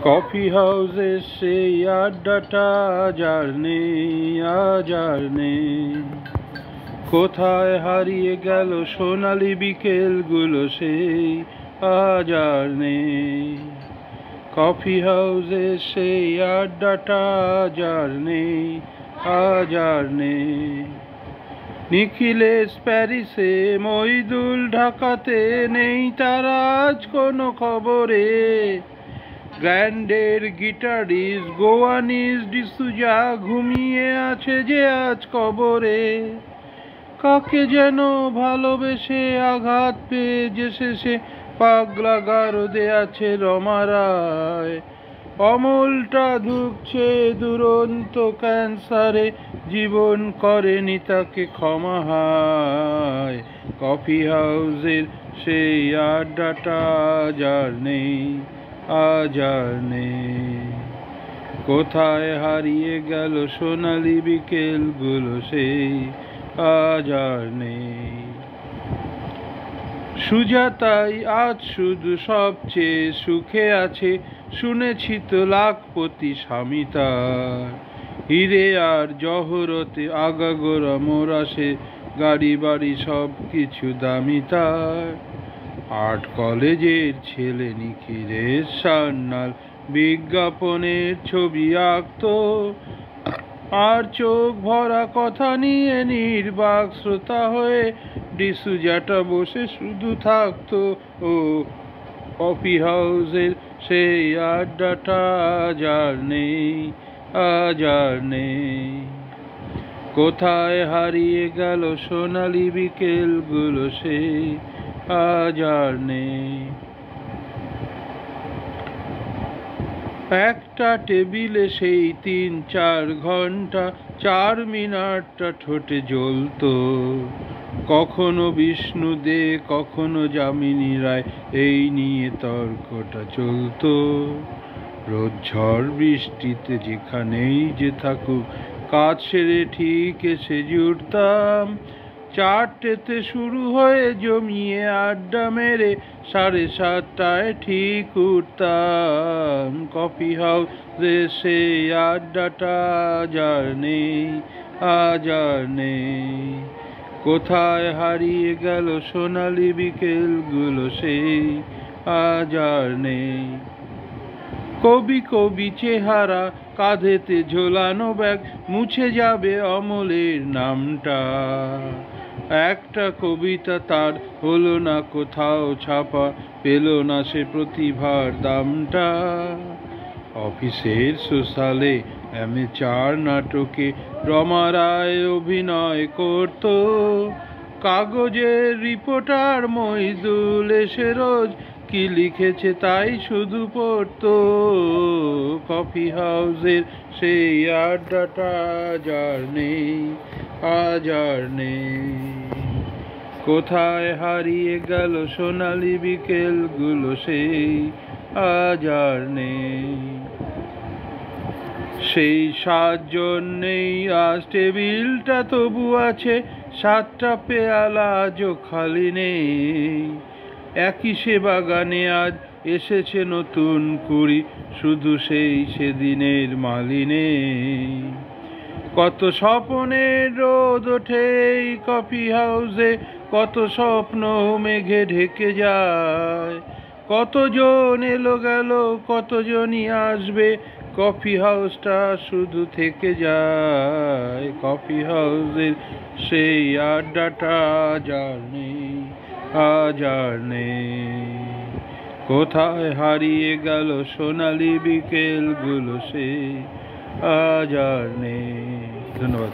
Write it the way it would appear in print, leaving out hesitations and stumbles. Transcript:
Coffee হাউসে সেই আড্ডাটা আজ আর নেই। কোথায় হারিয়ে গেল সোনালি বিকেলগুলো সেই আজ আর নেই। কফি হাউসে সেই আড্ডাটা আজ আর নেই। নিখিলেশ প্যারিসে, মইদুল ঢাকাতে, নেই তারা আজ কোনো খবরে। গ্র্যান্ডের গিটারিস্ট গোয়ানিস ডিসুজা ঘুমিয়ে আছে যে আজ কবরে। কাকে যেন ভালোবেসে আঘাত পেয়ে যে শেষে পাগলা গারদে আছে রমা রায়। অমলটা ধুকছে দুরন্ত ক্যান্সারে, জীবন করেনি তাকে ক্ষমা হায়। কফি হাউসের সেই আড্ডাটা আজ আর নেই। কোথায় হারিয়ে গেল সোনালি বিকেলগুলো সেই আজ আর নেই। সুজাতাই আজ শুধু সবচেয়ে সুখে আছে, শুনেছি তো লাখপতি স্বামী তার। হিরে আর জহরতে আগাগোড়া মোরা সে, গাড়ি বাড়ি সব কিছু দামি তার। আর্ট কলেজের ছেলে নিখিলেশ সান্যাল বিজ্ঞাপনের ছবি আঁকতো, আর চোখ ভরা কথা নিয়ে নির্বাক শ্রোতা হয়ে ডিসুজাটা বসে শুধু থাকতো। ও কফি হাউসের সেই আড্ডাটা আজ আর নেই। কোথায় হারিয়ে গেল সোনালি বিকেলগুলো সেই আজ আর নেই। একটা টেবিলে সেই 3-4 ঘন্টা 4 মিনিটটা ঠোঁটে জ্বলতো। কখনো বিষ্ণু দে, কখনো যামিনী রায়, এই নিয়ে তর্কটা চলতো। রোজ ঝড় বৃষ্টিতে যেখানেই যে থাকুক, কাজ সেরে ঠিক এসে জুড়তাম। 4টেতে শুরু হয়ে জমিয়ে আড্ডা মেরে 7:30টায় ঠিক উঠতাম। কফি হাউসে সেই আড্ডাটা আজ আর নেই। কোথায় হারিয়ে গেল সোনালি বিকেলগুলো সেই আজ আর নেই। কবি কবি চেহারা, কাঁধেতে ঝোলানো ব্যাগ, মুছে যাবে অমলের নামটা। একটা কবিতা তার হলো না কোথাও ছাপা, পেল না সে প্রতিভার দামটা। অফিসের সোশ্যালে অ্যামেচার নাটকে রমা রায় অভিনয় করত। কাগজের রিপোর্টার মইদুল এসে রোজ কি লিখেছে তাই শুধু পড়তো। কফি হাউসের সেই আড্ডাটা আজ আর নেই। কোথায় হারিয়ে গেল সোনালি বিকেলগুলো সেই আজ আর নেই। সেই 7 জন নেই আজ, টেবিলটা তবু আছে, 7টা পেয়ালা আজও খালি নেই। একই সে বাগানে আজ এসেছে নতুন কুড়ি, শুধু সেই সেদিনের মালি নেই। কত স্বপ্নের রোদ ওঠে এই কফি হাউসে, কত স্বপ্ন মেঘে ঢেকে যায়। কতজন এলো গেল, কতজনই আসবে, কফি হাউসটা শুধু থেকে যায়। কফি হাউসের সেই আড্ডাটা আজ আর নেই। কোথায় হারিয়ে গেল সোনালি বিকেলগুলো সেই আজ আর নেই। ধন্যবাদ।